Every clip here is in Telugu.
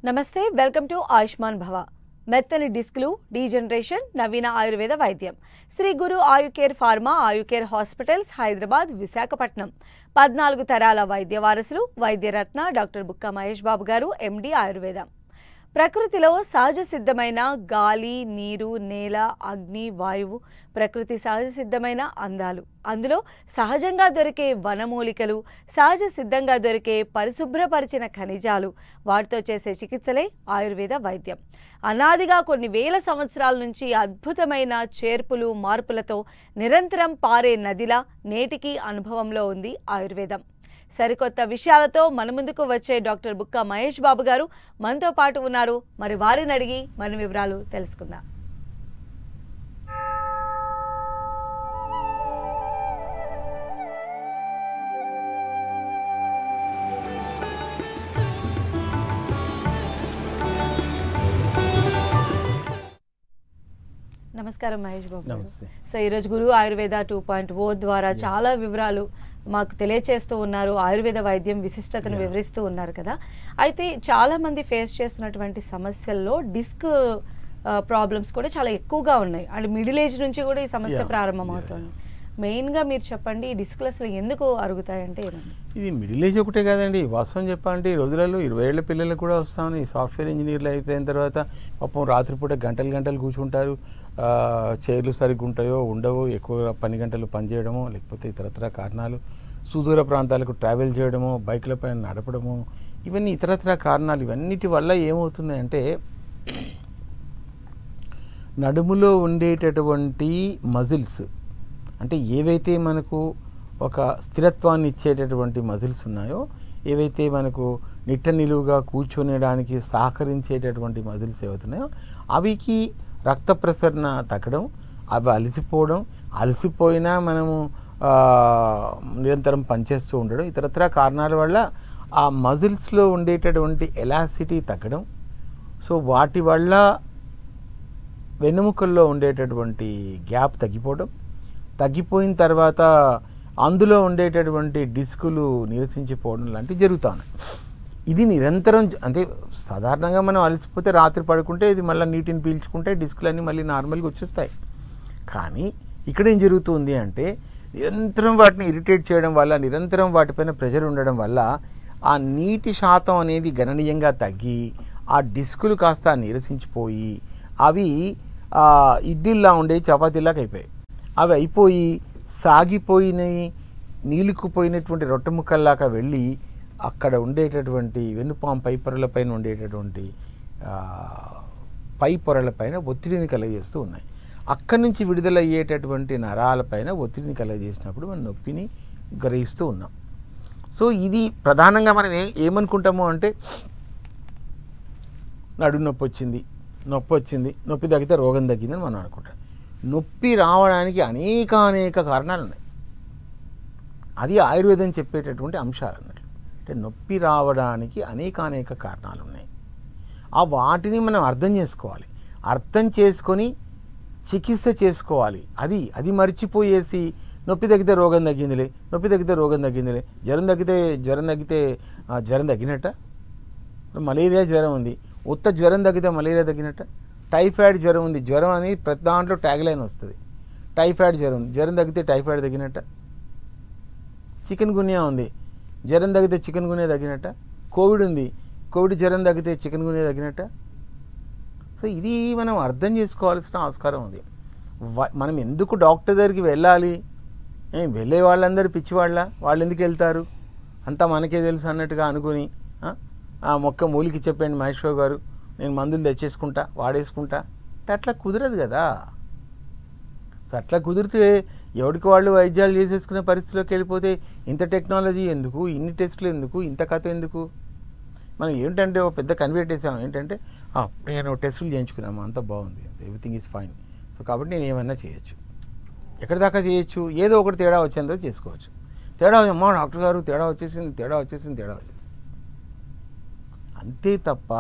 నమస్తే వెల్కమ్ టు ఆయుష్మాన్ భవ. మెత్తని డిస్క్లు డీజనరేషన్ నవీన ఆయుర్వేద వైద్యం శ్రీ గురు ఆయుకేర్ ఫార్మా ఆయుకేర్ హాస్పిటల్స్ హైదరాబాద్ విశాఖపట్నం 14 తరాల వైద్య వారసులు వైద్యరత్న డాక్టర్ బుక్కా మహేష్ బాబు గారు ఎండి ఆయుర్వేదం. ప్రకృతిలో సహజ సిద్ధమైన గాలి నీరు నేల అగ్ని వాయువు ప్రకృతి సహజ సిద్ధమైన అందాలు, అందులో సహజంగా దొరికే వనమూలికలు, సహజ సిద్ధంగా దొరికే పరిశుభ్రపరిచిన ఖనిజాలు, వాటితో చేసే చికిత్సలే ఆయుర్వేద వైద్యం. అనాదిగా కొన్ని వేల సంవత్సరాల నుంచి అద్భుతమైన చేర్పులు మార్పులతో నిరంతరం పారే నదిలా నేటికి అనుభవంలో ఉంది ఆయుర్వేదం. సరికొత్త విషయాలతో మన ముందుకు వచ్చే డాక్టర్ బుక్కా మహేష్ బాబు గారు మనతో పాటు ఉన్నారు. మరి వారిని అడిగి మన వివరాలు తెలుసుకుందాం. నమస్కారం మహేష్ బాబు. నమస్తే. సో ఈరోజు గురు ఆయుర్వేద 2.0 ద్వారా చాలా వివరాలు మాకు తెలియచేస్తూ ఉన్నారు. ఆయుర్వేద వైద్యం విశిష్టతను వివరిస్తూ ఉన్నారు కదా. అయితే చాలా మంది ఫేస్ చేస్తున్నటువంటి సమస్యల్లో డిస్క్ ప్రాబ్లమ్స్ కూడా చాలా ఎక్కువగా ఉన్నాయి. అండ్ మిడిల్ ఏజ్ నుంచి కూడా ఈ సమస్య ప్రారంభమవుతుంది. మెయిన్గా మీరు చెప్పండి, ఈ డిస్క్లు అసలు ఎందుకు అరుగుతాయంటే ఏమండి? ఇది మిడిల్ ఏజ్ ఒకటే కాదండి, వాస్తవం చెప్పాలంటే ఈ రోజులలో 20 ఏళ్ల పిల్లలకు కూడా వస్తామని సాఫ్ట్వేర్ ఇంజనీర్లు అయిపోయిన తర్వాత పాపం రాత్రిపూట గంటలు గంటలు కూర్చుంటారు. చైర్లు సరిగ్గా ఉంటాయో ఉండవో, ఎక్కువ పని గంటలు పనిచేయడమో, లేకపోతే ఇతరత్ర కారణాలు, సుదూర ప్రాంతాలకు ట్రావెల్ చేయడమో, బైక్ల పైన నడపడము, ఇవన్నీ ఇతరత్ర కారణాలు. ఇవన్నిటి వల్ల ఏమవుతున్నాయంటే నడుములో ఉండేటటువంటి మజిల్స్, అంటే ఏవైతే మనకు ఒక స్థిరత్వాన్ని ఇచ్చేటటువంటి మజిల్స్ ఉన్నాయో, ఏవైతే మనకు నిట్ట నిలువుగా కూర్చొనేయడానికి సహకరించేటటువంటి మజిల్స్ ఏవవుతున్నాయో అవికి రక్త ప్రసరణ తగ్గడం, అవి అలసిపోవడం, అలసిపోయినా మనము నిరంతరం పనిచేస్తూ ఉండడం, ఇతరత్ర కారణాల వల్ల ఆ మజిల్స్లో ఉండేటటువంటి ఎలాసిటీ తగ్గడం. సో వాటి వల్ల వెన్నెముకల్లో ఉండేటటువంటి గ్యాప్ తగ్గిపోయిన తర్వాత అందులో ఉండేటటువంటి డిస్కులు నిరసించిపోవడం లాంటివి జరుగుతాయి. ఇది నిరంతరం, అంటే సాధారణంగా మనం అలసిపోతే రాత్రి పడుకుంటే ఇది మళ్ళీ నీటిని పీల్చుకుంటే డిస్కులన్నీ మళ్ళీ నార్మల్గా వచ్చేస్తాయి. కానీ ఇక్కడ ఏం జరుగుతుంది అంటే నిరంతరం వాటిని ఇరిటేట్ చేయడం వల్ల, నిరంతరం వాటిపైన ప్రెషర్ ఉండడం వల్ల ఆ నీటి శాతం అనేది గణనీయంగా తగ్గి ఆ డిస్కులు కాస్త నీరసించిపోయి అవి ఇడ్లీలా ఉండే చపాతీలాగా అయిపోయాయి. అవి అయిపోయి సాగిపోయినవి నీలుకుపోయినటువంటి రొట్టె ముక్కల్లాగా వెళ్ళి అక్కడ ఉండేటటువంటి వెన్నుపాము పై పొరలపైన ఉండేటటువంటి పై పొరలపైన ఒత్తిడిని కలుగజేస్తూ ఉన్నాయి. అక్కడి నుంచి విడుదలయ్యేటటువంటి నరాలపైన ఒత్తిడిని కలుగజేసినప్పుడు మనం నొప్పిని గ్రహిస్తూ ఉన్నాం. సో ఇది ప్రధానంగా మనం ఏమనుకుంటాము అంటే నడుము నొప్పి వచ్చింది, నొప్పి తగ్గితే రోగం తగ్గిందని మనం అనుకుంటాం. నొప్పి రావడానికి అనేక కారణాలు ఉన్నాయి. అది ఆయుర్వేదం చెప్పేటటువంటి అంశాలు అన్నట్లు. అంటే నొప్పి రావడానికి అనేక కారణాలు ఉన్నాయి. ఆ వాటిని మనం అర్థం చేసుకోవాలి. అర్థం చేసుకొని చికిత్స చేసుకోవాలి. అది మర్చిపోయేసి నొప్పి తగ్గితే రోగం తగ్గిందిలే, జ్వరం తగ్గితే జ్వరం తగ్గినట్ట. మలేరియా జ్వరం ఉంది, ఉత్త జ్వరం తగ్గితే మలేరియా తగ్గినట్ట. టైఫాయిడ్ జ్వరం ఉంది, జ్వరం అని ప్రతి దాంట్లో ట్యాగ్ లైన్ వస్తుంది. టైఫాయిడ్ జ్వరం ఉంది, జ్వరం తగ్గితే టైఫాయిడ్ తగ్గినట్ట. చికెన్ గున్యా ఉంది, జ్వరం తగ్గితే చికెన్ గున్యా తగ్గినట్ట. కోవిడ్ ఉంది, కోవిడ్ జ్వరం తగ్గితే చికెన్ గున్యా తగ్గినట్ట. సో ఇది మనం అర్థం చేసుకోవాల్సిన ఆస్కారం ఉంది. మనం ఎందుకు డాక్టర్ దగ్గరికి వెళ్ళాలి? వెళ్ళే వాళ్ళందరూ పిచ్చివాళ్ళ, వాళ్ళు ఎందుకు వెళ్తారు? అంతా మనకే తెలుసు అన్నట్టుగా అనుకుని ఆ మొక్క మూలికి చెప్పండి మహేశ్వర్ గారు, నేను మందులు తెచ్చేసుకుంటా, వాడేసుకుంటా, అట్లా కుదరదు కదా. సో అట్లా కుదిరితే ఎవరికి వాళ్ళు వైద్యాలు చేసేసుకునే పరిస్థితిలోకి వెళ్ళిపోతే ఇంత టెక్నాలజీ ఎందుకు, ఇన్ని టెస్టులు ఎందుకు, ఇంత కథ ఎందుకు? మనం ఏంటంటే ఒక పెద్ద కన్వర్ట్ చేసాము, ఏంటంటే నేను టెస్టులు చేయించుకున్నాము, అంత బాగుంది, ఎవ్రీథింగ్ ఈజ్ ఫైన్, సో కాబట్టి నేను ఏమన్నా చేయొచ్చు. ఎక్కడి దాకా చేయొచ్చు? ఏదో ఒకటి తేడా వచ్చేందో చేసుకోవచ్చు. తేడా అమ్మా డాక్టర్ గారు తేడా వచ్చేసింది అంతే తప్ప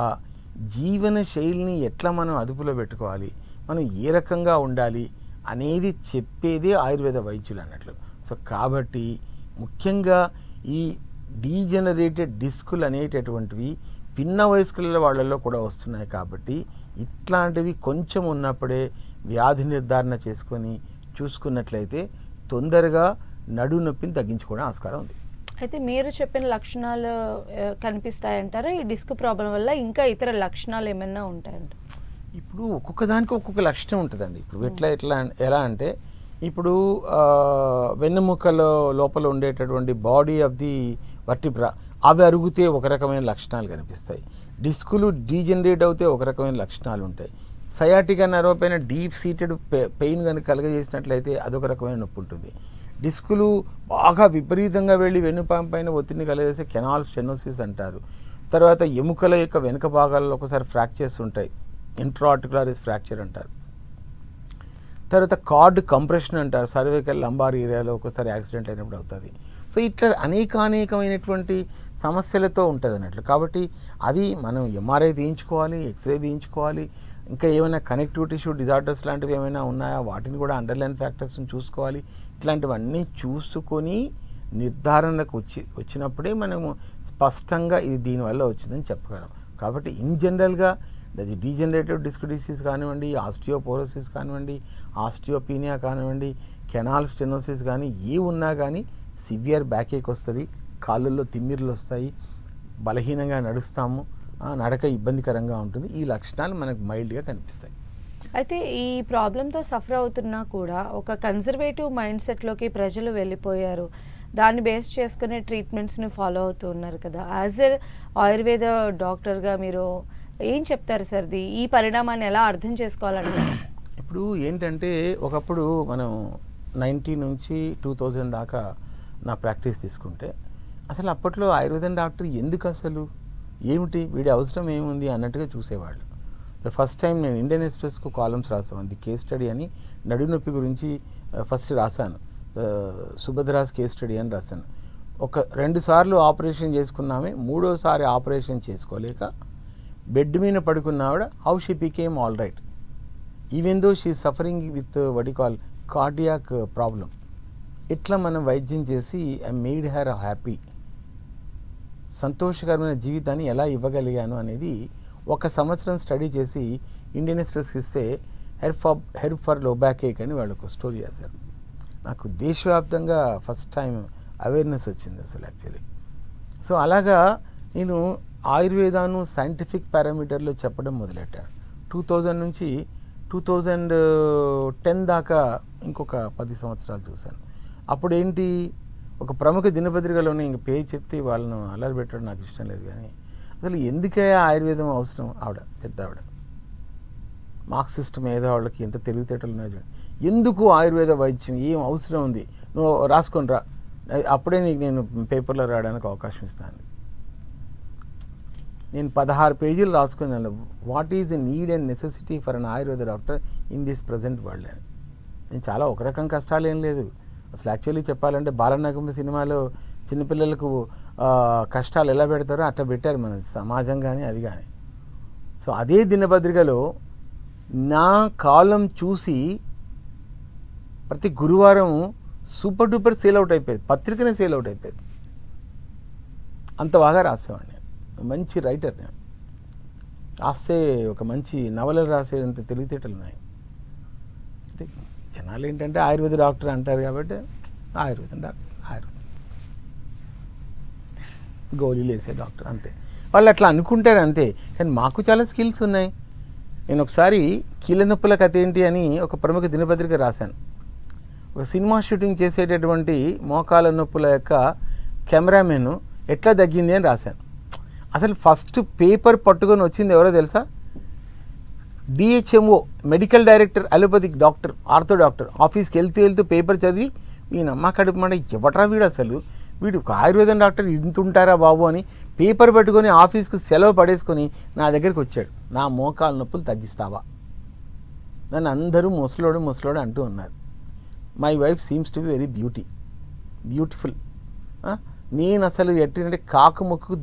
జీవన శైలిని ఎట్లా మనం అదుపులో పెట్టుకోవాలి, మనం ఏ రకంగా ఉండాలి అనేది చెప్పేదే ఆయుర్వేద వైద్యులు అన్నట్లు. సో కాబట్టి ముఖ్యంగా ఈ డీజనరేటెడ్ డిస్కులు అనేటటువంటివి పిన్న వయస్కుల వాళ్ళల్లో కూడా వస్తున్నాయి. కాబట్టి ఇట్లాంటివి కొంచెం ఉన్నప్పుడే వ్యాధి నిర్ధారణ చేసుకొని చూసుకున్నట్లయితే తొందరగా నడుము నొప్పిని తగ్గించుకోవడం ఆస్కారం ఉంది. అయితే మీరు చెప్పిన లక్షణాలు కనిపిస్తాయంటారా? ఈ డిస్క్ ప్రాబ్లం వల్ల ఇంకా ఇతర లక్షణాలు ఏమైనా ఉంటాయంట? ఇప్పుడు ఒక్కొక్క దానికి ఒక్కొక్క లక్షణం ఉంటుందండి. ఇప్పుడు ఎలా అంటే ఇప్పుడు వెన్నెముకలో లోపల ఉండేటటువంటి బాడీ ఆఫ్ ది వర్టిబ్రా అవి అరుగుతే ఒక రకమైన లక్షణాలు కనిపిస్తాయి. డిస్కులు డీజనరేట్ అవుతే ఒక రకమైన లక్షణాలు ఉంటాయి. సయాటికా నర్వ్ పైన డీప్ సీటెడ్ పెయిన్ కనుక కలగజేసినట్లయితే అదొక రకమైన నొప్పి ఉంటుంది. డిస్కులు బాగా విపరీతంగా వెళ్ళి వెన్నుపాం పైన ఒత్తిడిని కలగజేస్తే కెనాల్ స్టెనోసిస్ అంటారు. తర్వాత ఎముకల యొక్క వెనుక భాగాల్లో ఒకసారి ఫ్రాక్చర్స్ ఉంటాయి, ఇంట్రాఆర్టికులరిస్ ఫ్రాక్చర్ అంటారు. తర్వాత కార్డ్ కంప్రెషన్ అంటారు, సర్వైకల్ లంబార్ ఏరియాలో ఒకసారి యాక్సిడెంట్ అయినప్పుడు అవుతుంది. సో ఇట్లా అనేకమైనటువంటి సమస్యలతో ఉంటుంది అన్నట్లు. కాబట్టి అది మనం ఎంఆర్ఐ తీయించుకోవాలి, ఎక్స్రే తీయించుకోవాలి, ఇంకా ఏమైనా కనెక్టివ్ టిష్యూ డిజార్డర్స్ లాంటివి ఏమైనా ఉన్నాయా వాటిని కూడా అండర్లైన్ ఫ్యాక్టర్స్ని చూసుకోవాలి. ఇట్లాంటివన్నీ చూసుకొని నిర్ధారణకు వచ్చినప్పుడే మనము స్పష్టంగా ఇది దీనివల్ల వచ్చిందని చెప్పగలం. కాబట్టి ఇన్ జనరల్గా అది డీజనరేటివ్ డిస్క్ డిసీజ్ కానివ్వండి, ఆస్టియోపోరోసిస్ కానివ్వండి, ఆస్టియోపీనియా కానివ్వండి, కెనాల్ స్టెనోసిస్ కానీ ఏ ఉన్నా కానీ సివియర్ బ్యాక్ ఏక్ వస్తుంది, కాళ్ళల్లో తిమ్మిర్లు వస్తాయి, బలహీనంగా నడుస్తాము, నడక ఇబ్బందికరంగా ఉంటుంది. ఈ లక్షణాలు మనకు మైల్డ్గా కనిపిస్తాయి. అయితే ఈ ప్రాబ్లంతో సఫర్ అవుతున్నా కూడా ఒక కన్జర్వేటివ్ మైండ్ సెట్లోకి ప్రజలు వెళ్ళిపోయారు. దాన్ని బేస్ చేసుకునే ట్రీట్మెంట్స్ని ఫాలో అవుతూ ఉన్నారు కదా. యాజ్ ఎ ఆయుర్వేద డాక్టర్గా మీరు ఏం చెప్తారు సార్? ఈ పరిణామాన్ని ఎలా అర్థం చేసుకోవాలంటే ఇప్పుడు ఏంటంటే ఒకప్పుడు మనం 90 నుంచి 2000 దాకా నా ప్రాక్టీస్ తీసుకుంటే అసలు అప్పట్లో ఆయుర్వేదం డాక్టర్ ఎందుకు అసలు ఏమిటి వీడి అవసరం ఏముంది అన్నట్టుగా చూసేవాళ్ళు. ఫస్ట్ టైం నేను ఇండియన్ ఎక్స్ప్రెస్కు కాలమ్స్ రాసాను, ది కేస్ స్టడీ అని నడుము నొప్పి గురించి ఫస్ట్ రాశాను. సుభద్రాస్ కేస్ స్టడీ అని రాశాను. 2 సార్లు ఆపరేషన్ చేసుకున్నామే, 3వసారి ఆపరేషన్ చేసుకోలేక బెడ్ మీద పడుకున్న ఆవిడ how she became all right even though she suffering with what you call cardiac problem. ఇట్లా మనం వైద్యం చేసి ఐ మేడ్ హర్ హ్యాపీ, సంతోషకరమైన జీవితాన్ని ఎలా ఇవ్వగలిగాను అనేది 1 సంవత్సరం స్టడీ చేసి ఇండియన్ ఎక్స్ప్రెస్ ఇస్తే హెల్ప్ ఫర్ లో బ్యాక్ ఏక్ అని వాళ్ళు ఒక స్టోరీ రాశారు. నాకు దేశవ్యాప్తంగా ఫస్ట్ టైం అవేర్నెస్ వచ్చింది అసలు యాక్చువల్లీ. సో అలాగా నేను ఆయుర్వేదాను సైంటిఫిక్ పారామీటర్లో చెప్పడం మొదలెట్టాను. 2000 నుంచి 2010 దాకా ఇంకొక 10 సంవత్సరాలు చూశాను. అప్పుడు ఏంటి, ఒక ప్రముఖ దినపత్రికలోనే ఇంక పేరు చెప్తే వాళ్ళను అల్లరి పెట్టడం నాకు ఇష్టం లేదు. కానీ అసలు ఎందుకే ఆయుర్వేదం అవసరం, ఆవిడ పెద్ద ఆవిడ మార్క్సిస్ట్ మేధావులకి ఎంత తెలివితేటలు ఉన్నాయి చూడండి. ఎందుకు ఆయుర్వేద వైద్యం ఏం అవసరం ఉంది, నువ్వు రాసుకొని రా, అప్పుడే నీకు నేను పేపర్లో రాయడానికి అవకాశం ఇస్తాను. నేను 16 పేజీలు రాసుకున్నాను, what is the need and necessity for an Ayurveda doctor in this present world అని. నేను చాలా ఒక రకం కష్టాలు ఏం లేదు అసలు. యాక్చువల్లీ చెప్పాలంటే బాలనాగమ్మ సినిమాలో చిన్నపిల్లలకు కష్టాలు ఎలా పెడతారో అట్లా పెట్టారు మన సమాజం కానీ అది కానీ. సో అదే దినపత్రికలో నా కాలం చూసి ప్రతి గురువారం సూపర్ డూపర్ సేల్ అవుట్ అయిపోయేది, పత్రికనే సేల్ అవుట్ అయిపోయేది. అంత బాగా రాసేవాడిని, మంచి రైటర్ నేను. రాస్తే ఒక మంచి నవలలు రాసేంత తెలివితేటలు ఉన్నాయి. అంటే జనాలు ఏంటంటే ఆయుర్వేద డాక్టర్ అంటారు కాబట్టి ఆయుర్వేదం డాక్టర్, ఆయుర్వేదం గోళీలు వేసే డాక్టర్ అంతే, వాళ్ళు అట్లా అనుకుంటారు అంతే. కానీ మాకు చాలా స్కిల్స్ ఉన్నాయి. నేను ఒకసారి కీళ్ళ నొప్పుల కథ ఏంటి అని ఒక ప్రముఖ దినపత్రిక రాశాను. ఒక సినిమా షూటింగ్ చేసేటటువంటి మోకాల నొప్పుల యొక్క కెమెరామెన్ ఎట్లా తగ్గింది అని రాశాను. అసలు ఫస్ట్ పేపర్ పట్టుకొని వచ్చింది ఎవరో తెలుసా, DHMO medical director, allopathic doctor, ortho doctor. ఆఫీస్కి వెళ్తూ పేపర్ చదివి మీ నమ్మ కడుపు మాట ఎవట్రా వీడు, అసలు వీడు ఆయుర్వేదం డాక్టర్ ఇంత ఉంటారా బాబు అని పేపర్ పట్టుకొని ఆఫీస్కు సెలవు పడేసుకొని నా దగ్గరికి వచ్చాడు. నా మోకాల నొప్పులు తగ్గిస్తావా? నన్ను అందరూ ముసలోడు అంటూ ఉన్నారు. My wife seems to be very beautiful. నేను అసలు ఎట్టినంటే కాకి మొక్కుకు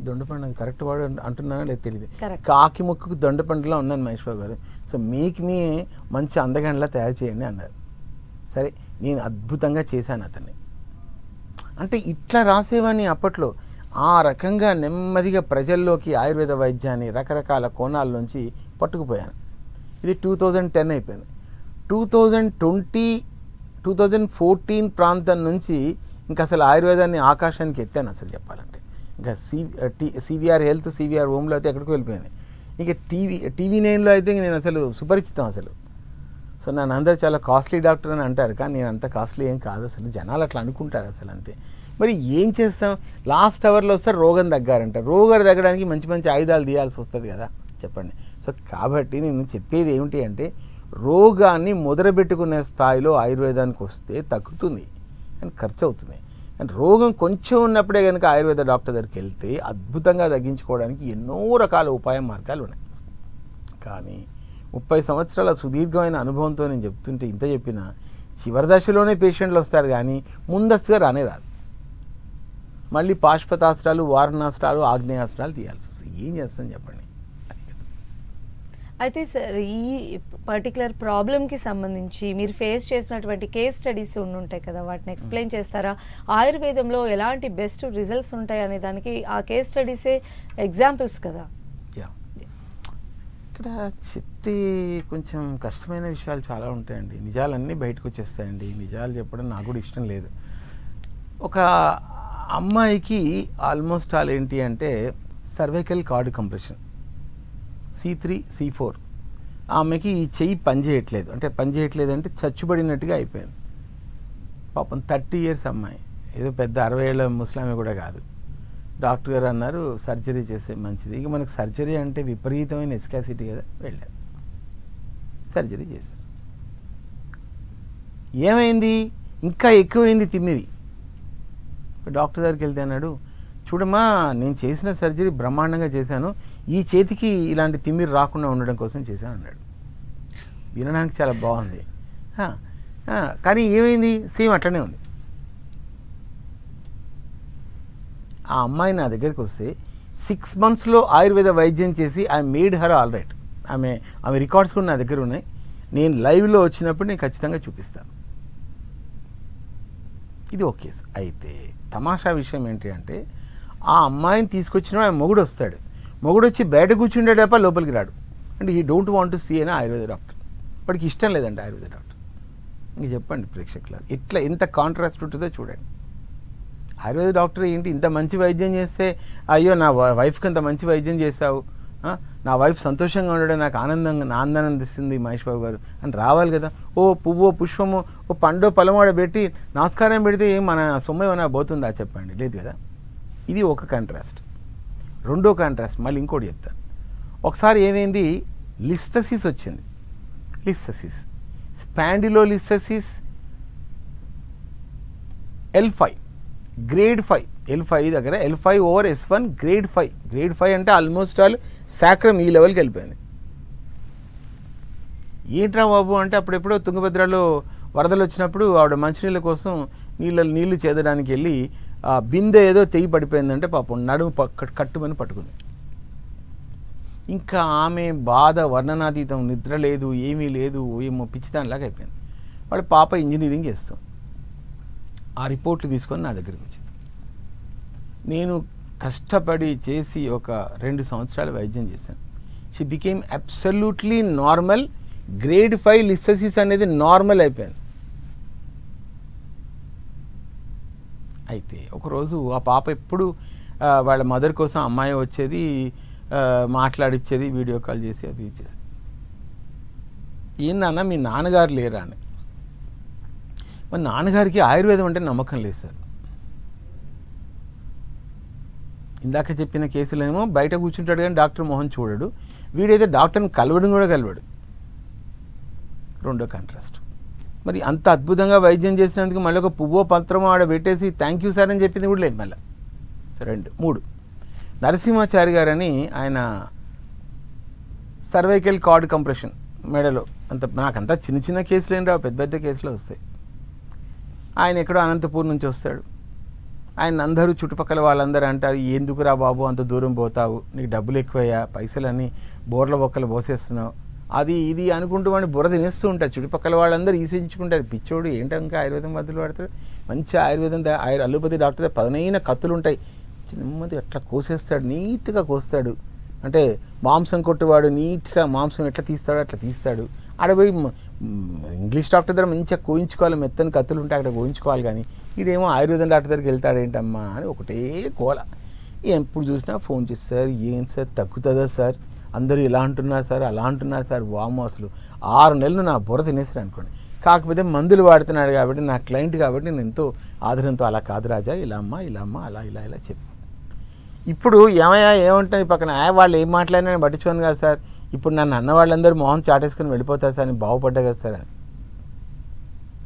దొండపండు కరెక్ట్ వాడు అంటున్నానో లేదు తెలియదు, కాకి మొక్కుకు దొండపండులా ఉన్నాను మహేశ్వర్ గారు. సో మీకు మీ మంచి అందగండ్లా తయారు చేయండి అన్నారు. సరే నేను అద్భుతంగా చేశాను అతన్ని. అంటే ఇట్లా రాసేవాడిని అప్పట్లో. ఆ రకంగా నెమ్మదిగా ప్రజల్లోకి ఆయుర్వేద వైద్యాన్ని రకరకాల కోణాల నుంచి పట్టుకుపోయాను. ఇది 2010 అయిపోయింది. 2014 ప్రాంతం నుంచి ఇంకా అసలు ఆయుర్వేదాన్ని ఆకాశానికి ఎత్తాను అసలు చెప్పాలంటే. ఇంకా సివిఆర్ హెల్త్, సివిఆర్ హోమ్లో అయితే ఎక్కడికి వెళ్ళిపోయింది. ఇంకా టీవీ 9లో అయితే నేను అసలు సుపరిచితం అసలు. సో నన్ను అందరూ చాలా కాస్ట్లీ డాక్టర్ అని అంటారు, కానీ నేను అంత కాస్ట్లీ ఏం కాదు అసలు. జనాలు అట్లా అనుకుంటారు అసలు, అంతే. మరి ఏం చేస్తాం, లాస్ట్ అవర్లో వస్తే రోగం తగ్గారంట. రోగం తగ్గడానికి మంచి మంచి ఆయుధాలు తీయాల్సి వస్తుంది కదా, చెప్పండి. సో కాబట్టి నేను చెప్పేది ఏమిటి అంటే, రోగాన్ని మొదలుపెట్టుకునే స్థాయిలో ఆయుర్వేదానికి వస్తే తగ్గుతుంది, కానీ ఖర్చు అవుతుంది. కానీ రోగం కొంచెం ఉన్నప్పుడే కనుక ఆయుర్వేద డాక్టర్ దగ్గరికి వెళ్తే అద్భుతంగా తగ్గించుకోవడానికి ఎన్నో రకాల ఉపాయ మార్గాలు ఉన్నాయి. కానీ 30 సంవత్సరాల సుదీర్ఘమైన అనుభవంతో నేను చెప్తుంటే ఇంత చెప్పినా చివరి దశలోనే పేషెంట్లు వస్తారు, కానీ ముందస్తుగా రానే రాదు. మళ్ళీ పాశుపతాస్త్రాలు, వారణాస్త్రాలు, ఆగ్నేయాస్త్రాలు తీయాల్సి వస్తుంది. ఏం చేస్తాను చెప్పండి. అయితే సార్, ఈ పర్టికులర్ ప్రాబ్లమ్కి సంబంధించి మీరు ఫేస్ చేసినటువంటి కేస్ స్టడీస్ ఉంటాయి కదా, వాటిని ఎక్స్ప్లెయిన్ చేస్తారా? ఆయుర్వేదంలో ఎలాంటి బెస్ట్ రిజల్ట్స్ ఉంటాయి అనే దానికి ఆ కేస్ స్టడీసే ఎగ్జాంపుల్స్ కదా. ఇక్కడ చెప్తే కొంచెం కష్టమైన విషయాలు చాలా ఉంటాయండి. నిజాలన్నీ బయటకు వచ్చేస్తాయండి. నిజాలు చెప్పడం నాకు కూడా ఇష్టం లేదు. ఒక అమ్మాయికి ఆల్మోస్ట్ ఆల్ ఏంటి అంటే cervical card compression C3, C4. ఆమెకి ఈ చెయ్యి పనిచేయట్లేదు. అంటే పనిచేయట్లేదు అంటే చచ్చుబడినట్టుగా అయిపోయింది. పాపం 30 years అమ్మాయి, ఏదో పెద్ద 60 ఏళ్ళ ముసలామె కూడా కాదు. డాక్టర్ గారు అన్నారు సర్జరీ చేస్తే మంచిది. ఇక మనకు సర్జరీ అంటే విపరీతమైన ఎస్కాసిటీ కదా, వెళ్ళారు సర్జరీ చేశారు. ఏమైంది, ఇంకా ఎక్కువైంది తిమ్మిది. డాక్టర్ దగ్గరికి వెళ్తే అన్నాడు, చూడమ్మా నేను చేసిన సర్జరీ బ్రహ్మాండంగా చేశాను, ఈ చేతికి ఇలాంటి తిమ్మిరి రాకుండా ఉండడం కోసం చేశాను అన్నాడు. వినడానికి చాలా బాగుంది, కానీ ఏమైంది, సేమ్ అట్లనే ఉంది. ఆ అమ్మాయి నా దగ్గరికి వస్తే 6 monthsలో ఆయుర్వేద వైద్యం చేసి I made her all right. ఆమె రికార్డ్స్ కూడా నా దగ్గర ఉన్నాయి. నేను లైవ్లో వచ్చినప్పుడు నేను ఖచ్చితంగా చూపిస్తాను. ఇది ఓకే. అయితే తమాషా విషయం ఏంటి అంటే, ఆ అమ్మాయిని తీసుకొచ్చిన ఆయన మొగుడు వస్తాడు. మొగుడు వచ్చి బయట కూర్చుండే తప్ప లోపలికి రాడు. అంటే ఈ డోంట్ వాంట్ టు సీ అని ఆయుర్వేద డాక్టర్. వాడికి ఇష్టం లేదండి ఆయుర్వేద డాక్టర్. ఇంక చెప్పండి ప్రేక్షకులు, ఇట్లా ఎంత కాంట్రాస్ట్ ఉంటుందో చూడండి. ఆయుర్వేద డాక్టర్ ఏంటి ఇంత మంచి వైద్యం చేస్తే, అయ్యో నా వైఫ్కి అంత మంచి వైద్యం చేశావు, నా వైఫ్ సంతోషంగా ఉండడం నాకు ఆనందాన్ని ఇస్తుంది మహేష్ బాబు గారు అని రావాలి కదా. ఓ పువ్వో పుష్పమో ఓ పండో పొలమాడ పెట్టి నమస్కారం పెడితే మన సొమ్ము ఏమైనా పోతుందా చెప్పండి, లేదు కదా. ఇది ఒక కాంట్రాస్ట్. రెండో కాంట్రాస్ట్ మళ్ళీ ఇంకోటి చెప్తాను. ఒకసారి ఏమైంది, లిస్థసిస్ వచ్చింది. లిస్థసిస్, స్పాండిలోలిస్థసిస్ L5 గ్రేడ్ 5, L5 దగ్గర L5/S1 గ్రేడ్ 5. గ్రేడ్ 5 అంటే ఆల్మోస్ట్ ఆల్ సాక్రమ్ ఈ లెవెల్కి వెళ్ళిపోయింది. ఏంట్రా బాబు అంటే, అప్పుడెప్పుడో తుంగభద్రలో వరదలు వచ్చినప్పుడు ఆవిడ మంచినీళ్ళ కోసం నీళ్లు చేదడానికి వెళ్ళి ఆ బిందె ఏదో తెగి పడిపోయిందంటే పాపం నడుము కట్టుమని పట్టుకుంది. ఇంకా ఆమె బాధ వర్ణనాతీతం, నిద్ర లేదు, ఏమీ లేదు, ఏమో పిచ్చిదానిలాగా అయిపోయింది. వాళ్ళ పాప ఇంజనీరింగ్ చేస్తాం. ఆ రిపోర్ట్లు తీసుకొని నా దగ్గరికి వచ్చింది. నేను కష్టపడి చేసి ఒక 2 సంవత్సరాలు వైద్యం చేశాను. She became absolutely normal. Grade 5 listhesis అనేది నార్మల్ అయిపోయింది. అయితే ఒకరోజు ఆ పాప ఎప్పుడు వాళ్ళ మదర్ కోసం అమ్మాయి వచ్చేది, మాట్లాడిచ్చేది, వీడియో కాల్ చేసి అది ఇచ్చేసి, ఏందన్నా మీ నాన్నగారు లేరా అని. మా నాన్నగారికి ఆయుర్వేదం అంటే నమ్మకం లేదు సార్. ఇందాక చెప్పిన కేసులేమో బయట కూర్చుంటాడు కానీ డాక్టర్ మొహం చూడడు, వీడైతే డాక్టర్ని కలవడం కూడా కలవడు. రెండో కాంట్రాస్ట్. మరి అంత అద్భుతంగా వైద్యం చేసినందుకు మళ్ళీ ఒక పువ్వో పత్రమో ఆడ పెట్టేసి థ్యాంక్ యూ సార్ అని చెప్పింది కూడా లేదు. మళ్ళీ 2, 3 నరసింహాచారి గారని ఆయన సర్వైకల్ కార్డ్ కంప్రెషన్ మెడలో, నాకంతా చిన్న చిన్న కేసులు ఏం రావు, పెద్ద పెద్ద కేసులు వస్తాయి. ఆయన ఎక్కడో అనంతపూర్ నుంచి వస్తాడు. ఆయన అందరూ చుట్టుపక్కల వాళ్ళందరూ అంటారు, ఎందుకురా బాబు అంత దూరం పోతావు, నీకు డబ్బులు ఎక్కువయ్యా, పైసలన్నీ బోర్ల బొక్కలు పోసేస్తున్నావు, అది ఇది అనుకుంటూ వాడిని బుర్ర తినేస్తూ ఉంటారు. చుట్టుపక్కల వాళ్ళందరూ ఈసించుకుంటారు, పిచ్చోడు ఏంటో ఇంకా ఆయుర్వేదం మందులు వాడతాడు. మంచి ఆయుర్వేదం అలోపతి డాక్టర్ పదనైన కత్తులు ఉంటాయి, నెమ్మది అట్లా కోసేస్తాడు, నీట్గా కోస్తాడు. అంటే మాంసం కొట్టువాడు నీట్గా మాంసం ఎట్లా తీస్తాడో అట్లా తీస్తాడు. ఆడ పోయి ఇంగ్లీష్ డాక్టర్ దగ్గర మంచిగా కోయించుకోవాలి, మెత్తని కత్తులు ఉంటే అక్కడ కోయించుకోవాలి. కానీ ఈడేమో ఆయుర్వేదం డాక్టర్ దగ్గరికి వెళ్తాడేంటమ్మా అని ఒకటే కోల. ఎప్పుడు చూసినా ఫోన్ చేసి, సార్ ఏం సార్ తగ్గుతుందా సార్, అందరూ ఇలా అంటున్నారు సార్, అలా అంటున్నారు సార్. వాము అసలు 6 నెలలు నా బుర్ర తినేసాడు అనుకోండి. కాకపోతే మందులు వాడుతున్నాడు కాబట్టి నా క్లయింట్ కాబట్టి నేను ఎంతో ఆదరంతో, అలా కాదు రాజా, ఇలా అమ్మా ఇలా అమ్మా అలా ఇలా ఇలా చెప్పు. ఇప్పుడు ఏమయ్యా ఏమంటాను ఈ పక్కన వాళ్ళు ఏం మాట్లాడినా నేను పట్టించుకోను కదా సార్, ఇప్పుడు నన్ను అన్న వాళ్ళందరూ మొహం చాటేసుకుని వెళ్ళిపోతారు సార్, నేను బాగుపడ్డా కదా సార్ అని.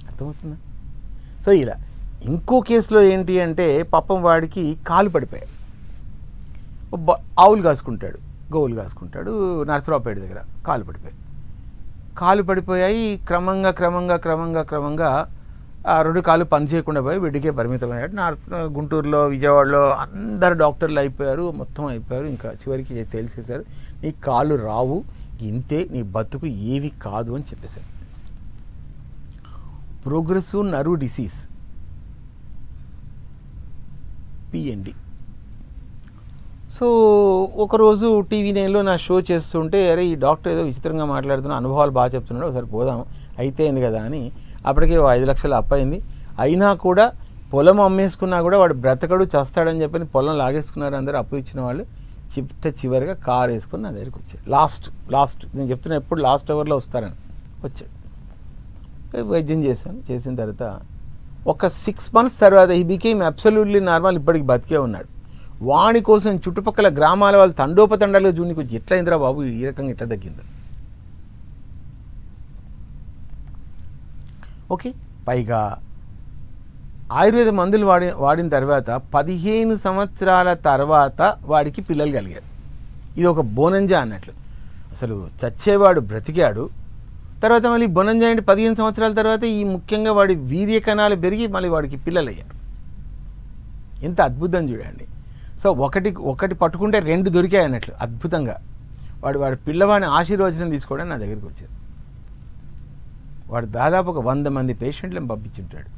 అర్థమవుతుందా? సో ఇలా ఇంకో కేసులో ఏంటి అంటే పాపం వాడికి కాలు పడిపోయాయి. ఆవులు కాసుకుంటాడు, గోవులు కాసుకుంటాడు, నరసరావుపేట దగ్గర కాలు పడిపోయాయి. క్రమంగా క్రమంగా క్రమంగా క్రమంగా 2 కాళ్ళు పని చేయకుండా పోయి బెడ్డికే పరిమితమయ్యాడు. గుంటూరులో, విజయవాడలో అందరు డాక్టర్లు అయిపోయారు, మొత్తం అయిపోయారు. ఇంకా చివరికి తెలిసేశారు, నీ కాళ్ళు రావు, ఇంతే, నీ బతుకు ఏవి కాదు అని చెప్పేశారు. Progressive nerve disease, PND. So ఒకరోజు TV9లో నా షో చేస్తుంటే, అరే ఈ డాక్టర్ ఏదో విచిత్రంగా మాట్లాడుతున్నా, అనుభవాలు బాగా చెప్తున్నాడు, ఒకసారి పోదాం అయితే అయింది కదా అని. అప్పటికే 5 లక్షలు అప్పయింది. అయినా కూడా పొలం అమ్మేసుకున్నా కూడా వాడు బ్రతకడు, చస్తాడని చెప్పని పొలం లాగేసుకున్నారు అందరూ, అప్పు ఇచ్చిన వాళ్ళు. చివరిగా కారు వేసుకుని నా దగ్గరికి వచ్చాడు. లాస్ట్ నేను చెప్తున్నా, ఎప్పుడు లాస్ట్ అవర్లో వస్తారని వచ్చాడు. వైద్యం చేసిన తర్వాత ఒక 6 months తర్వాత ఈ బికేమ్ అబ్సల్యూట్లీ నార్మల్, ఇప్పటికి బతికే ఉన్నాడు. వాని కోసం చుట్టుపక్కల గ్రామాల వాళ్ళు తండోపతండాలుగా చూనికి వచ్చి, ఎట్లా అయిందిరా బాబు ఈ రకంగా ఎట్లా తగ్గింది. ఓకే, పైగా ఆయుర్వేద మందులు వాడిన తర్వాత 15 సంవత్సరాల తర్వాత వాడికి పిల్లలు కలిగారు. ఇది ఒక బోనంజా అన్నట్లు. అసలు చచ్చేవాడు బ్రతికాడు, తర్వాత మళ్ళీ బోనంజా అంటే 15 సంవత్సరాల తర్వాత ఈ ముఖ్యంగా వాడి వీర్య కణాలు పెరిగి మళ్ళీ వాడికి పిల్లలు అయ్యారు. ఎంత అద్భుతం చూడండి. సో ఒకటి పట్టుకుంటే 2 దొరికాయి అన్నట్లు అద్భుతంగా. వాడి పిల్లవాడిని ఆశీర్వచనం తీసుకోవడానికి నా దగ్గరికి వచ్చారు. వాడు దాదాపు ఒక 100 మంది పేషెంట్లను పంపించుంటాడు.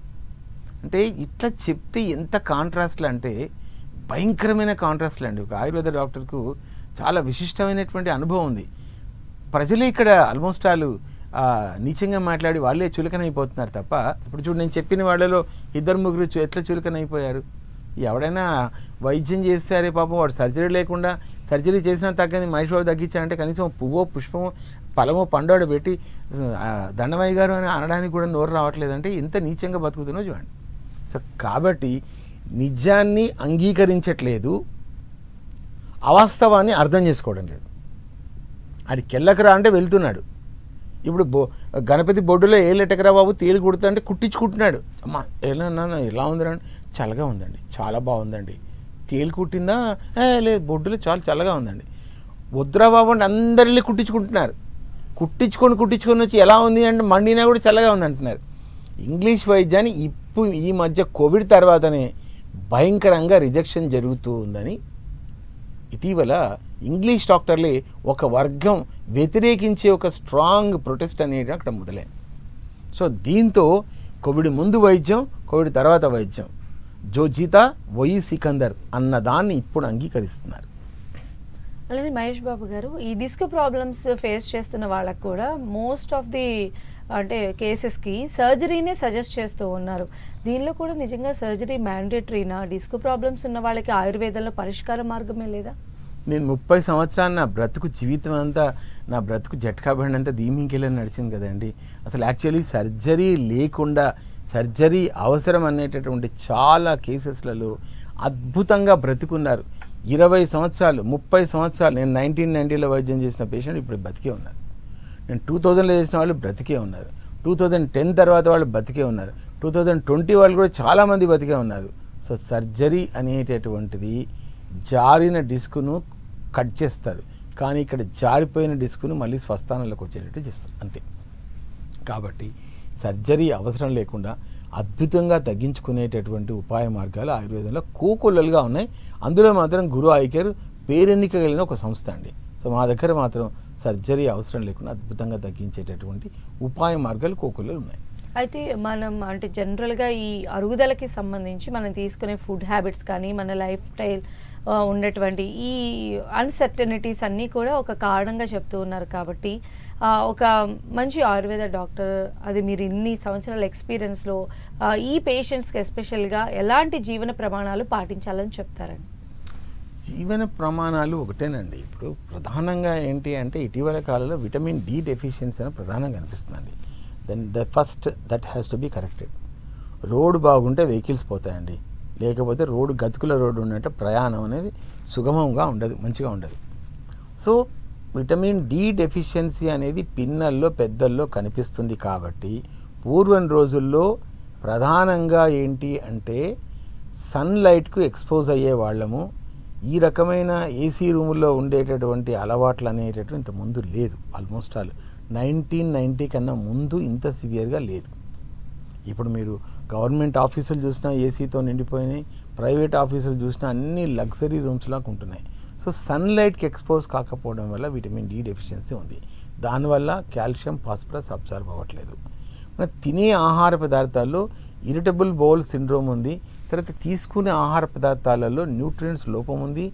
అంటే ఇట్లా చెప్తే ఎంత కాంట్రాస్ట్లు అంటే భయంకరమైన కాంట్రాస్ట్లు అండి. ఒక ఆయుర్వేద డాక్టర్కు చాలా విశిష్టమైనటువంటి అనుభవం ఉంది. ప్రజలు ఇక్కడ ఆల్మోస్ట్ వాళ్ళు నీచంగా మాట్లాడి వాళ్ళే చులకనైపోతున్నారు తప్ప, ఇప్పుడు చూడు నేను చెప్పిన వాళ్ళలో 2-3 ఎట్లా చులకనైపోయారు. ఎవడైనా వైద్యం చేస్తారే పాపం, వాడు సర్జరీ లేకుండా, సర్జరీ చేసినా తగ్గని మహేష్ బాబు తగ్గించారంటే కనీసం పువ్వో పుష్పమో ఫలమో పండోడ పెట్టి దండమయ్య గారు అని అనడానికి కూడా నోరు రావట్లేదంటే ఎంత నీచంగా బతుకుతున్నో చూడండి. సో కాబట్టి నిజాన్ని అంగీకరించట్లేదు, అవాస్తవాన్ని అర్థం చేసుకోవడం లేదు. అది కెళ్ళకరా అంటే వెళ్తున్నాడు. ఇప్పుడు గణపతి బొడ్డులో ఏలెటకరా బాబు తేలి కుడుతా అంటే కుట్టించుకుంటున్నాడు. అమ్మా ఎలా ఉందండి, చల్లగా ఉందండి, చాలా బాగుందండి. తేలి కుట్టిందా, లేదు బొడ్డులో చాలా చల్లగా ఉందండి. వద్దురా బాబు అంటే అందరినీ కుట్టించుకుంటున్నారు. కుట్టించుకొని వచ్చి ఎలా ఉంది అంటే మండినా కూడా చల్లగా ఉంది అంటున్నారు. ఇంగ్లీష్ వైద్యాన్ని ఇప్పుడు ఈ మధ్య కోవిడ్ తర్వాతనే భయంకరంగా రిజెక్షన్ జరుగుతూ ఉందని ఇటీవల ఇంగ్లీష్ డాక్టర్లే ఒక వర్గం వ్యతిరేకించే ఒక స్ట్రాంగ్ ప్రొటెస్ట్ అనేది అక్కడ మొదలైంది. సో దీంతో కోవిడ్ ముందు వైద్యం, కోవిడ్ తర్వాత వైద్యం, జో జీతా వయి సికందర్ అన్న దాన్ని ఇప్పుడు అంగీకరిస్తున్నారు. అలాగే మహేష్ బాబు గారు, ఈ డిస్క్ ప్రాబ్లమ్స్ ఫేస్ చేస్తున్న వాళ్ళకు కూడా మోస్ట్ ఆఫ్ ది అంటే కేసెస్కి సర్జరీనే సజెస్ట్ చేస్తూ ఉన్నారు. దీనిలో కూడా నిజంగా సర్జరీ మ్యాండేటరీనా? డిస్క్ ప్రాబ్లమ్స్ ఉన్న వాళ్ళకి ఆయుర్వేదంలో పరిష్కార మార్గమే లేదా? నేను 30 సంవత్సరాలు నా బ్రతుకు జీవితం అంతా, నా బ్రతుకు జట్కా బండి అంతా దీమింకెళ్ళని నడిచింది కదండి. అసలు యాక్చువల్లీ సర్జరీ లేకుండా సర్జరీ అవసరం అనేటటువంటి చాలా కేసెస్లలో అద్భుతంగా బ్రతుకున్నారు. 20 సంవత్సరాలు 30 సంవత్సరాలు నేను 1990లో వైద్యం చేసిన పేషెంట్ ఇప్పుడు బతికే ఉన్నారు. నేను 2000లో చేసిన వాళ్ళు బ్రతికే ఉన్నారు. 2010 తర్వాత వాళ్ళు బతికే ఉన్నారు. 2020 వాళ్ళు కూడా చాలామంది బతికే ఉన్నారు. సో సర్జరీ అనేటటువంటిది జారిన డిస్కును కట్ చేస్తారు, కానీ ఇక్కడ జారిపోయిన డిస్కును మళ్ళీ స్వస్థానంలోకి వచ్చేటట్టు చేస్తారు అంతే. కాబట్టి సర్జరీ అవసరం లేకుండా అద్భుతంగా తగ్గించుకునేటటువంటి ఉపాయ మార్గాలు ఆయుర్వేదంలో కోకొల్లలుగా ఉన్నాయి. అందులో మాత్రం గురు ఐ కేర్ పేరెన్నిక కలిగిన ఒక సంస్థ అండి. సో మా దగ్గర మాత్రం సర్జరీ అవసరం లేకుండా అద్భుతంగా తగ్గించేటటువంటి ఉపాయ మార్గాలు కోకొల్లలు ఉన్నాయి. అయితే మనం అంటే జనరల్‌గా ఈ అరుగుదలకి సంబంధించి మనం తీసుకునే ఫుడ్ హ్యాబిట్స్ కానీ, మన లైఫ్ స్టైల్ ఉండేటువంటి ఈ అన్‌సర్టెనిటీస్ అన్నీ కూడా ఒక కారణంగా చెప్తూ ఉన్నారు కాబట్టి, ఒక మంచి ఆయుర్వేద డాక్టర్ అది మీరు ఇన్ని సంవత్సరాల ఎక్స్‌పీరియన్స్‌లో ఈ పేషెంట్స్‌కి ఎస్పెషల్‌గా ఎలాంటి జీవన ప్రమాణాలు పాటించాలని చెప్తారండి? జీవన ప్రమాణాలు ఒకటేనండి. ఇప్పుడు ప్రధానంగా ఏంటి అంటే ఇటీవల కాలంలో విటమిన్ డి డెఫిషియన్సీ అని ప్రధానంగా కనిపిస్తుందండి. Then the first that has to be corrected. Road బాగుంటే వెహికల్స్ పోతాయండి. లేకపోతే రోడ్డు గతుకుల రోడ్డు ఉన్నట్టు ప్రయాణం అనేది సుగమంగా ఉండదు, మంచిగా ఉండదు. సో విటమిన్ డి డెఫిషియన్సీ అనేది పిన్నల్లో పెద్దల్లో కనిపిస్తుంది కాబట్టి పూర్వం రోజుల్లో ప్రధానంగా ఏంటి అంటే సన్లైట్కు ఎక్స్పోజ్ అయ్యే వాళ్ళము. ఈ రకమైన ఏసీ రూముల్లో ఉండేటటువంటి అలవాట్లు అనేటటువంటి ఇంత ముందు లేదు. ఆల్మోస్ట్ ఆల్ 1990 కన్నా ముందు ఇంత సివియర్గా లేదు. ఇప్పుడు మీరు గవర్నమెంట్ ఆఫీసులు చూసినా ఏసీతో నిండిపోయినాయి, ప్రైవేట్ ఆఫీసులు చూసినా అన్ని లగ్జరీ రూమ్స్ లాగా ఉంటున్నాయి. సో సన్లైట్కి ఎక్స్పోజ్ కాకపోవడం వల్ల విటమిన్ డి డెఫిషియన్సీ ఉంది. దానివల్ల కాల్షియం, ఫాస్ఫరస్ అబ్జర్వ్ అవ్వట్లేదు. మన తినే ఆహార పదార్థాల్లో ఇరిటబుల్ బౌల్ సిండ్రోమ్ ఉంది. తర్వాత తీసుకునే ఆహార పదార్థాలలో న్యూట్రియంట్స్ లోపం ఉంది.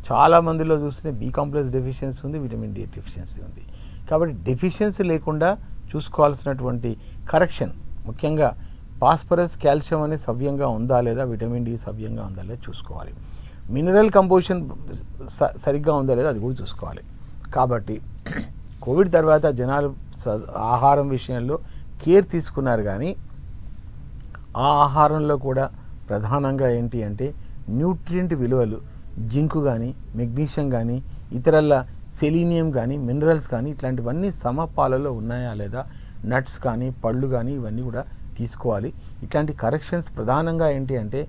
చాలా మందిలో చూస్తే బి కాంప్లెక్స్ డెఫిషియన్సీ ఉంది, విటమిన్ డి డెఫిషియన్సీ ఉంది. కాబట్టి డెఫిషియన్సీ లేకుండా చూసుకోవాల్సినటువంటి కరెక్షన్, ముఖ్యంగా ఫాస్ఫరస్, కాల్షియం అనేది సవ్యంగా ఉందా లేదా, విటమిన్ డి సవ్యంగా ఉందా లేదా చూసుకోవాలి. మినరల్ కంపోజిషన్ సరిగ్గా ఉందా లేదా అది కూడా చూసుకోవాలి. కాబట్టి కోవిడ్ తర్వాత జనాలు ఆహారం విషయంలో కేర్ తీసుకున్నారు, కానీ ఆ ఆహారంలో కూడా ప్రధానంగా ఏంటి అంటే న్యూట్రియంట్ విలువలు, జింకు కానీ, మెగ్నీషియం కానీ, ఇతరల సెలీనియం కానీ, మినరల్స్ కానీ ఇట్లాంటివన్నీ సమపాలలో ఉన్నాయా లేదా, నట్స్ కానీ, పళ్ళు కానీ ఇవన్నీ కూడా తీసుకోవాలి. ఇట్లాంటి కరెక్షన్స్ ప్రధానంగా ఏంటి అంటే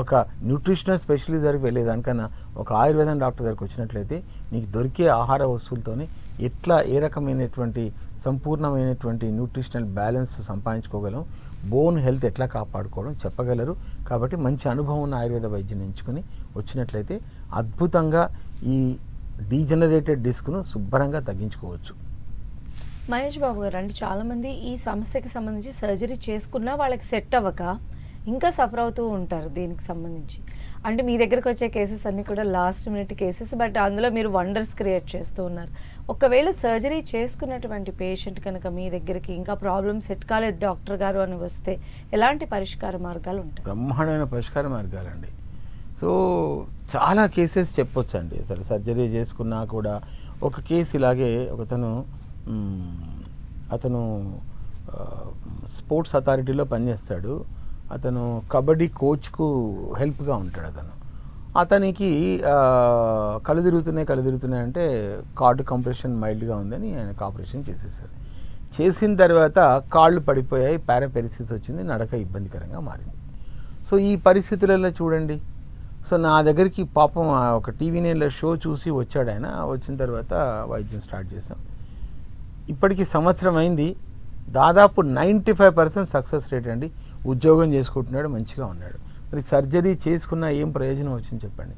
ఒక న్యూట్రిషనల్ స్పెషలిస్ట్ దగ్గరికి వెళ్ళేదానికన్నా ఒక ఆయుర్వేదం డాక్టర్ దగ్గరికి వచ్చినట్లయితే నీకు దొరికే ఆహార వస్తువులతోనే ఎట్లా ఏ రకమైనటువంటి సంపూర్ణమైనటువంటి న్యూట్రిషనల్ బ్యాలెన్స్ సంపాదించుకోగలం, బోన్ హెల్త్ ఎట్లా కాపాడుకోవడం చెప్పగలరు. కాబట్టి మంచి అనుభవం ఉన్న ఆయుర్వేద వైద్యం ఎంచుకొని వచ్చినట్లయితే అద్భుతంగా ఈ డీజనరేటెడ్ డిస్క్ను శుభ్రంగా తగ్గించుకోవచ్చు. మహేష్ బాబు గారు, అంటే చాలామంది ఈ సమస్యకి సంబంధించి సర్జరీ చేసుకున్నా వాళ్ళకి సెట్ అవ్వక ఇంకా సఫర్ అవుతూ ఉంటారు దీనికి సంబంధించి. అంటే మీ దగ్గరకు వచ్చే కేసెస్ అన్నీ కూడా లాస్ట్ మినిట్ కేసెస్, బట్ అందులో మీరు వండర్స్ క్రియేట్ చేస్తూ ఉన్నారు. ఒకవేళ సర్జరీ చేసుకున్నటువంటి పేషెంట్ కనుక మీ దగ్గరికి ఇంకా ప్రాబ్లమ్ సెట్ కాలేదు డాక్టర్ గారు అని వస్తే ఎలాంటి పరిష్కార మార్గాలు ఉంటాయి? బ్రహ్మాండమైన పరిష్కార మార్గాలండి. సో చాలా కేసెస్ చెప్పొచ్చండి. అసలు సర్జరీ చేసుకున్నా కూడా ఒక కేసు ఇలాగే అతను స్పోర్ట్స్ అథారిటీలో పనిచేస్తాడు. అతను కబడ్డీ కోచ్కు హెల్ప్గా ఉంటాడు. అతనికి కళ్ళు తిరుగుతున్నాయి అంటే కార్డు కంప్రెషన్ మైల్డ్గా ఉందని ఆయనకు ఆపరేషన్ చేసేసారు. చేసిన తర్వాత కాళ్ళు పడిపోయాయి, పారాపెరిసిస్ వచ్చింది, నడక ఇబ్బందికరంగా మారింది. సో ఈ పరిస్థితులలో చూడండి, సో నా దగ్గరికి పాపం ఒక టీవీ నైన్లో షో చూసి వచ్చాడు ఆయన. వచ్చిన తర్వాత వైద్యం స్టార్ట్ చేసాం. ఇప్పటికి సంవత్సరం అయింది. దాదాపు 95% సక్సెస్ రేట్ అండి. ఉద్యోగం చేసుకుంటున్నాడు, మంచిగా ఉన్నాడు. మరి సర్జరీ చేసుకున్నా ఏం ప్రయోజనం వచ్చింది చెప్పండి?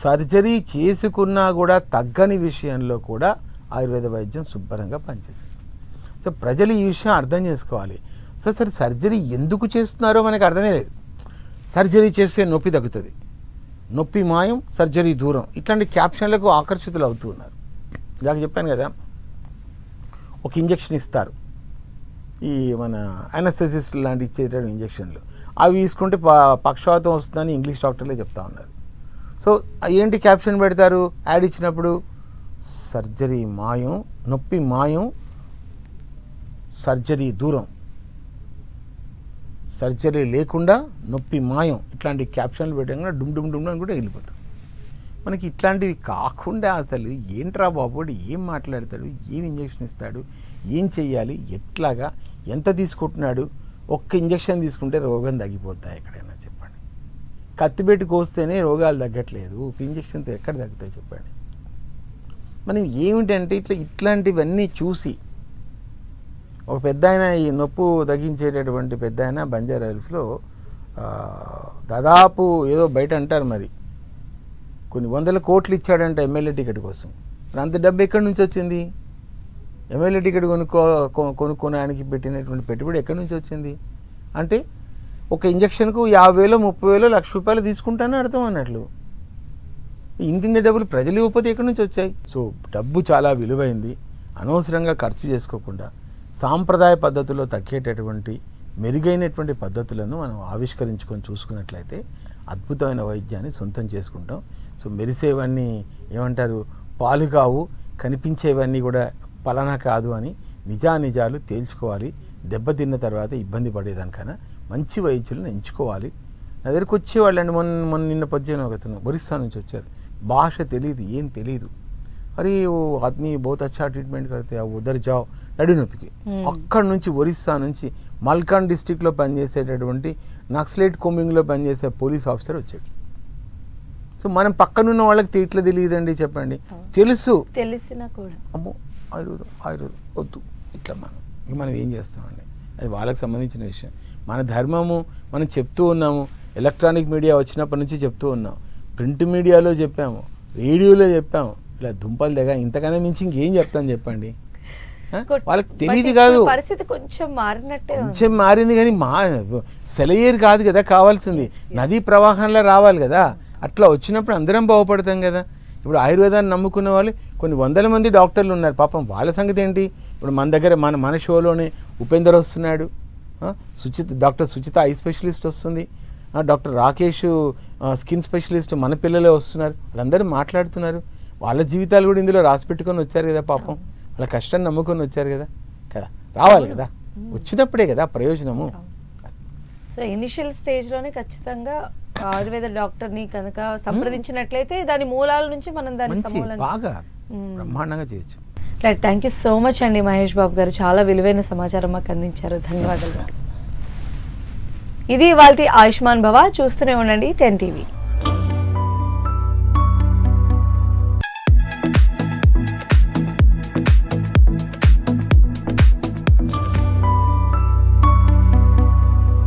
సర్జరీ చేసుకున్నా కూడా తగ్గని విషయంలో కూడా ఆయుర్వేద వైద్యం శుభ్రంగా పనిచేస్తుంది. సో ప్రజలు ఈ విషయం అర్థం చేసుకోవాలి. సో సరే, సర్జరీ ఎందుకు చేస్తున్నారో మనకు అర్థమే లేదు. సర్జరీ చేస్తే నొప్పి తగ్గుతుంది, నొప్పి మాయం, సర్జరీ దూరం, ఇట్లాంటి క్యాప్షన్లకు ఆకర్షితులు అవుతూ ఉన్నారు. ఇలాగ చెప్పాను కదా, ఒక ఇంజక్షన్ ఇస్తారు, ఈ మన అనస్థెసిస్ట్ లాంటి ఇచ్చేటటువంటి ఇంజక్షన్లు. అవి తీసుకుంటే పక్షవాతం వస్తుందని ఇంగ్లీష్ డాక్టర్లే చెప్తా ఉన్నారు. సో ఏంటి క్యాప్షన్ పెడతారు యాడ్ ఇచ్చినప్పుడు? సర్జరీ మాయం, నొప్పి మాయం, సర్జరీ దూరం, సర్జరీ లేకుండా నొప్పి మాయం, ఇట్లాంటి క్యాప్షన్లు పెట్టగా డుమ్ డుమ్ డుమ్ అని కూడా వెళ్ళిపోతాం. మనకి ఇట్లాంటివి కాకుండా అసలు ఏంట్రా బాబోడు, ఏం మాట్లాడతాడు, ఏం ఇంజక్షన్ ఇస్తాడు, ఏం చెయ్యాలి, ఎట్లాగా, ఎంత తీసుకుంటున్నాడు, ఒక్క ఇంజక్షన్ తీసుకుంటే రోగం తగ్గిపోతాయి ఎక్కడైనా చెప్పండి? కత్తిపెట్టి కోస్తేనే రోగాలు తగ్గట్లేదు, ఒక ఇంజక్షన్తో ఎక్కడ తగ్గుతాయి చెప్పండి? మనం ఏమిటంటే ఇట్లాంటివన్నీ చూసి ఒక పెద్ద ఆయన, ఈ నొప్పు తగ్గించేటటువంటి పెద్ద ఆయన బంజారా హిల్స్లో దాదాపు ఏదో బయట అంటారు మరి కొన్ని 100 కోట్లు ఇచ్చాడంట ఎమ్మెల్యే టికెట్ కోసం. మరి అంత డబ్బు ఎక్కడి నుంచి వచ్చింది? ఎమ్మెల్యే టికెట్ కొనుక్కోవడానికి పెట్టినటువంటి పెట్టుబడి ఎక్కడి నుంచి వచ్చింది అంటే ఒక ఇంజక్షన్కు 50,000 30,000 లక్ష రూపాయలు తీసుకుంటానని అర్థం అన్నట్లు. ఇంత డబ్బులు ప్రజలు ఇవ్వకపోతే ఎక్కడి నుంచి వచ్చాయి? సో డబ్బు చాలా విలువైంది. అనవసరంగా ఖర్చు చేసుకోకుండా సాంప్రదాయ పద్ధతుల్లో తగ్గేటటువంటి మెరుగైనటువంటి పద్ధతులను మనం ఆవిష్కరించుకొని చూసుకున్నట్లయితే అద్భుతమైన వైద్యాన్ని సొంతం చేసుకుంటాం. సో మెరిసేవన్నీ ఏమంటారు పాలు కావు, కనిపించేవన్నీ కూడా పలానా కాదు అని నిజానిజాలు తేల్చుకోవాలి. దెబ్బతిన్న తర్వాత ఇబ్బంది పడేదానికన్నా మంచి వైద్యులను ఎంచుకోవాలి. నా దగ్గరికి వచ్చేవాళ్ళండి. మొన్న నిన్న పద్యం ఒకతను ఒరిస్సా నుంచి వచ్చారు. భాష తెలియదు, ఏం తెలియదు. అరే ఓ ఆద్మీ బహుత్ అచ్చా ట్రీట్మెంట్ కడితే ఉదర్ జావ్ నడి నొప్పికి. అక్కడి నుంచి ఒరిస్సా నుంచి మల్కాన్ డిస్టిక్లో పనిచేసేటటువంటి నక్సలైట్ కొమ్మింగ్లో పనిచేసే పోలీస్ ఆఫీసర్ వచ్చాడు. సో మనం పక్కనున్న వాళ్ళకి ఇట్లా తెలియదండి చెప్పండి, తెలుసు, తెలిసినా కూడా అమ్మో ఆయుర్వేదం వద్దు ఇట్లా మనం ఏం చేస్తామండి? అది వాళ్ళకి సంబంధించిన విషయం. మన ధర్మము మనం చెప్తూ ఉన్నాము. ఎలక్ట్రానిక్ మీడియా వచ్చినప్పటి నుంచి చెప్తూ ఉన్నాం, ప్రింట్ మీడియాలో చెప్పాము, రేడియోలో చెప్పాము. ఇలా దుంపలు దగ్గర ఇంతకన్నా మించి ఇంకేం చెప్తాను చెప్పండి? వాళ్ళకి తెలియదు కాదు, పరిస్థితి కొంచెం మారినట్టే, కొంచెం మారింది కానీ సెలయేరు కాదు కదా కావాల్సింది, నదీ ప్రవాహంలో రావాలి కదా. అట్లా వచ్చినప్పుడు అందరం బాగుపడతాం కదా. ఇప్పుడు ఆయుర్వేదాన్ని నమ్ముకున్న వాళ్ళు కొన్ని వందల మంది డాక్టర్లు ఉన్నారు. పాపం వాళ్ళ సంగతి ఏంటి? ఇప్పుడు మన దగ్గర మన షోలోనే ఉపేందర్ వస్తున్నాడు, డాక్టర్ సుచిత ఐ స్పెషలిస్ట్ వస్తుంది, డాక్టర్ రాకేష్ స్కిన్ స్పెషలిస్ట్ మన పిల్లలే వస్తున్నారు. వాళ్ళందరూ మాట్లాడుతున్నారు. వాళ్ళ జీవితాలు కూడా ఇందులో రాసి పెట్టుకొని వచ్చారు కదా. పాపం వాళ్ళ కష్టాన్ని నమ్ముకొని వచ్చారు కదా. రావాలి కదా, వచ్చినప్పుడే కదా ప్రయోజనము. సో ఇనిషియల్ స్టేజ్లోనే ఖచ్చితంగా ఆయుర్వేద డాక్టర్ని కనుక సంప్రదించినట్లయితే దాని మూలాల నుంచి మనం దాన్ని బాగా బ్రహ్మాండంగా చేయొచ్చు. Right, thank you so much అండి మహేష్ బాబు గారు, చాలా విలువైన సమాచారం మాకు అందించారు. ధన్యవాదాలు. ఇది ఇవాల్టి ఆయుష్మాన్ భవ. చూస్తూనే ఉండండి 10 TV.